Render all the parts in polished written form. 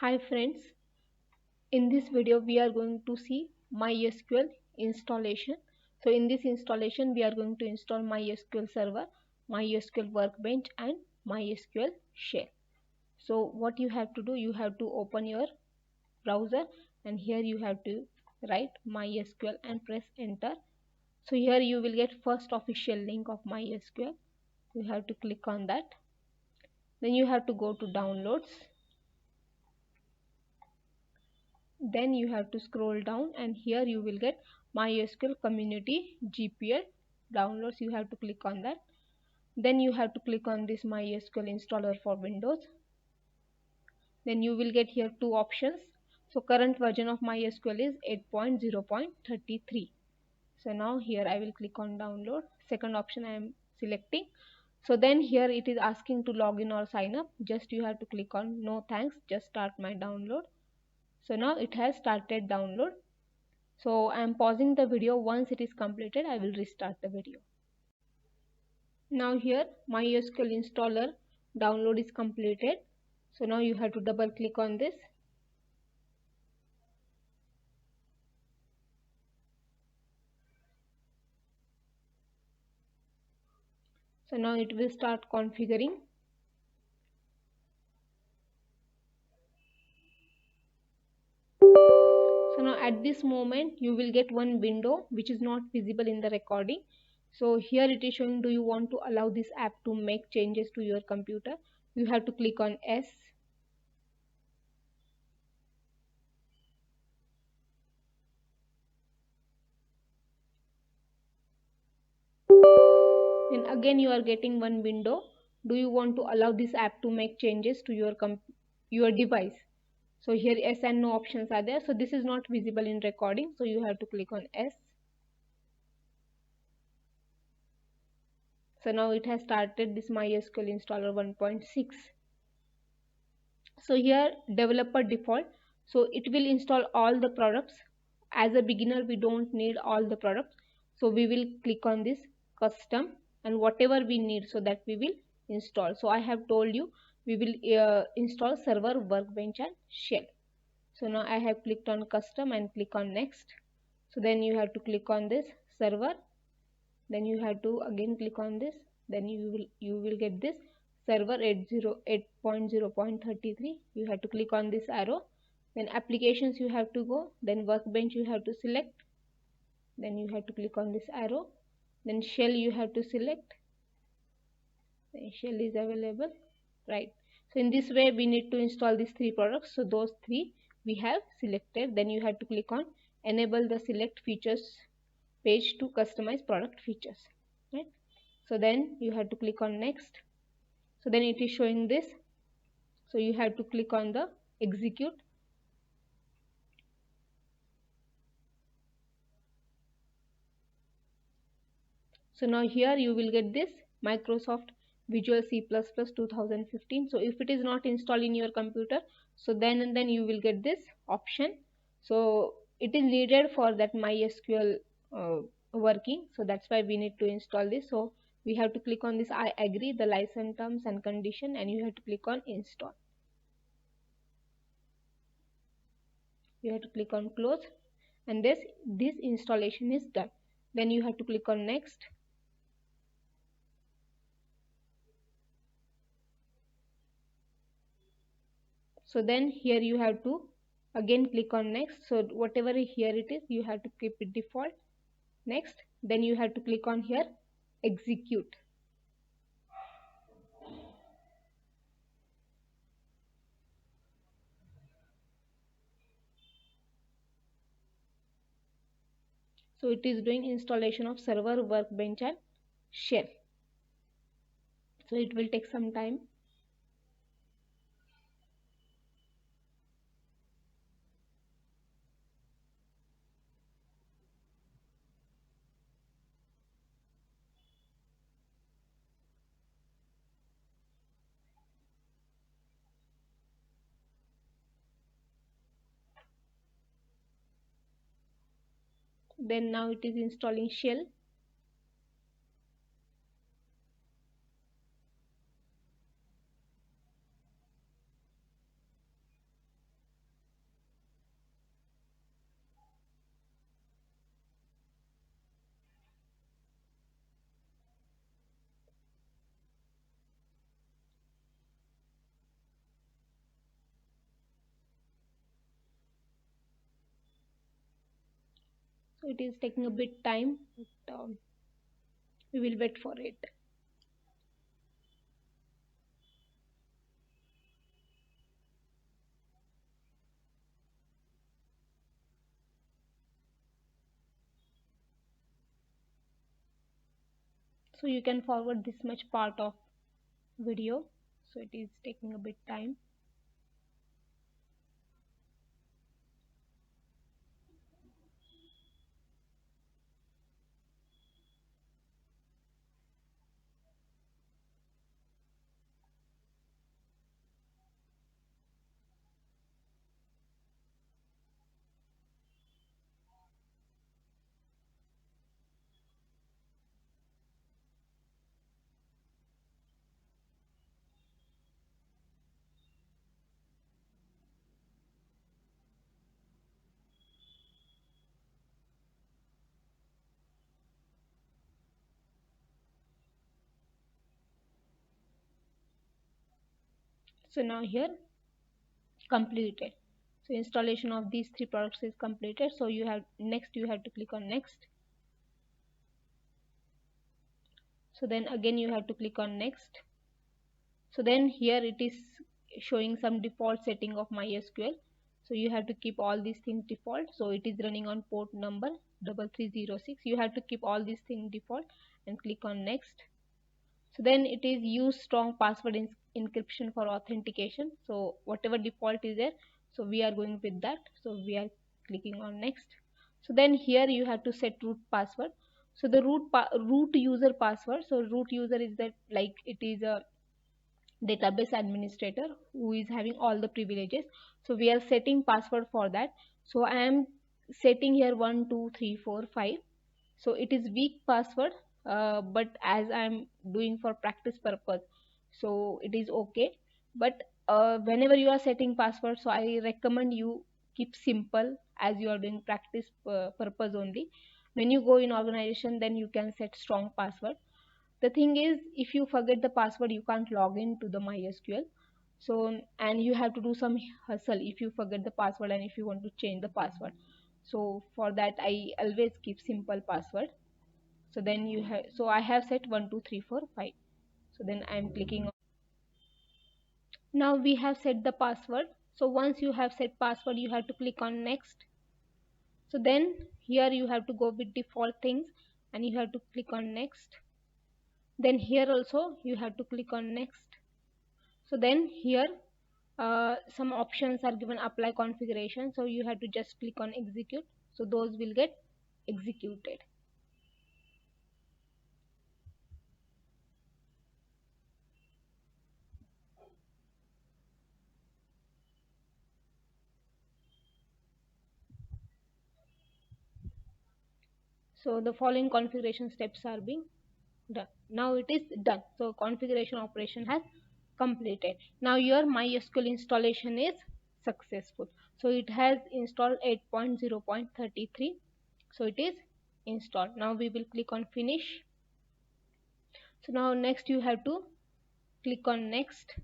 Hi friends, in this video we are going to see MySQL installation. So in this installation we are going to install MySQL server, MySQL workbench and MySQL shell. So what you have to do, you have to open your browser and here you have to write MySQL and press enter. So here you will get first official link of MySQL. You have to click on that. Then you have to go to downloads. Then you have to scroll down and here you will get MySQL community GPL downloads. You have to click on that. Then you have to click on this MySQL installer for Windows. Then you will get here two options. So current version of MySQL is 8.0.33. So now here I will click on download. Second option I am selecting. So then here it is asking to log in or sign up. Just you have to click on no thanks, just start my download. So now it has started download. So I am pausing the video. Once it is completed, I will restart the video. Now here MySQL installer download is completed. So now you have to double click on this. So now it will start configuring. So now at this moment you will get one window which is not visible in the recording. So here it is showing, do you want to allow this app to make changes to your computer? You have to click on yes. And again you are getting one window. Do you want to allow this app to make changes to your device? So here yes and no options are there. So this is not visible in recording. So you have to click on yes. So now it has started this MySQL installer 1.6. So here developer default. So it will install all the products. As a beginner we don't need all the products. So we will click on this custom and whatever we need, so that we will install. So I have told you we will install server, workbench and shell. So now I have clicked on custom and click on next. So then you have to click on this server. Then you have to again click on this. Then you will get this server 8.0.33. You have to click on this arrow. Then applications you have to go. Then workbench you have to select. Then you have to click on this arrow. Then shell you have to select. Then shell is available, right? So in this way we need to install these three products. So those three we have selected. Then you have to click on enable the select features page to customize product features, right? So then you have to click on next. So then it is showing this. So you have to click on the execute. So now here you will get this Microsoft Visual C++ 2015. So if it is not installed in your computer, so then you will get this option. So it is needed for that MySQL working. So that's why we need to install this. So we have to click on this I agree the license terms and condition, and you have to click on install. You have to click on close, and this installation is done. Then you have to click on next. So then here you have to again click on next. So whatever here it is, you have to keep it default. Next. Then you have to click on here execute. So it is doing installation of server, workbench and shell. So it will take some time. Then now it is installing shell. So it is taking a bit time, but we will wait for it. So you can forward this much part of video, so it is taking a bit time. So now here completed. So installation of these three products is completed. So you have to click on next. So then again you have to click on next. So then here it is showing some default setting of MySQL. So you have to keep all these things default. So it is running on port number 3306. You have to keep all these things default and click on next. So then it is use strong password encryption for authentication. So whatever default is there, so we are going with that. So we are clicking on next. So then here you have to set root password. So the root user password. So root user is that, like, it is a database administrator who is having all the privileges. So we are setting password for that. So I am setting here 1 2 3 4 5. So it is weak password, but as I am doing for practice purpose, so it is okay. But whenever you are setting password, so I recommend you keep simple, as you are doing practice purpose only. When you go in organization, then you can set strong password. The thing is, if you forget the password, you can't log in to the MySQL. So, and you have to do some hustle if you forget the password and if you want to change the password. So for that I always keep simple password. So then you have, so I have set 1 2 3 4 5. So then I am clicking on. Now we have set the password. So once you have set password, you have to click on next. So then here you have to go with default things and you have to click on next. Then here also you have to click on next. So then here some options are given, apply configuration. So you have to just click on execute. So those will get executed. So the following configuration steps are being done. Now it is done. So configuration operation has completed. Now your MySQL installation is successful. So it has installed 8.0.33. So it is installed. Now we will click on finish. So now next you have to click on next.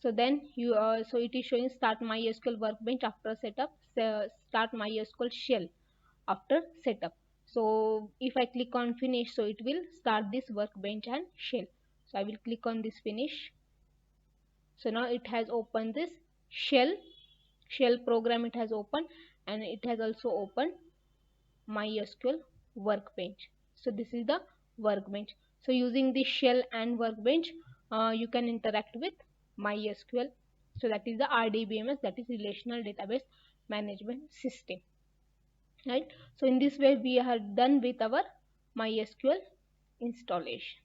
So then you so it is showing start MySQL workbench after setup, start MySQL shell after setup. So if I click on finish, so it will start this workbench and shell. So I will click on this finish. So now it has opened this shell program, it has opened, and it has also opened MySQL workbench. So this is the workbench. So using this shell and workbench, you can interact with MySQL. So that is the RDBMS, that is Relational Database Management System. Right. So in this way we are done with our MySQL installation.